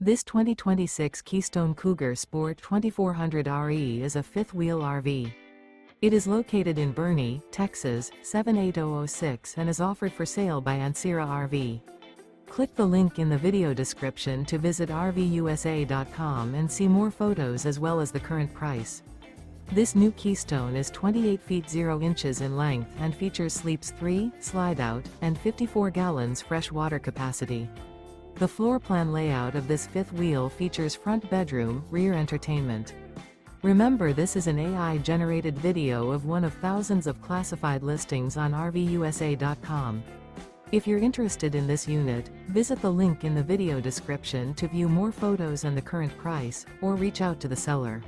This 2026 Keystone Cougar Sport 2400 RE is a fifth-wheel RV. It is located in Boerne, Texas, 78006 and is offered for sale by Ancira RV. Click the link in the video description to visit RVUSA.com and see more photos as well as the current price. This new Keystone is 28 feet 0 inches in length and features sleeps 3, Slideout, and 54 gallons fresh water capacity. The floor plan layout of this fifth wheel features front bedroom, rear entertainment. Remember, this is an AI-generated video of one of thousands of classified listings on RVUSA.com. If you're interested in this unit, visit the link in the video description to view more photos and the current price, or reach out to the seller.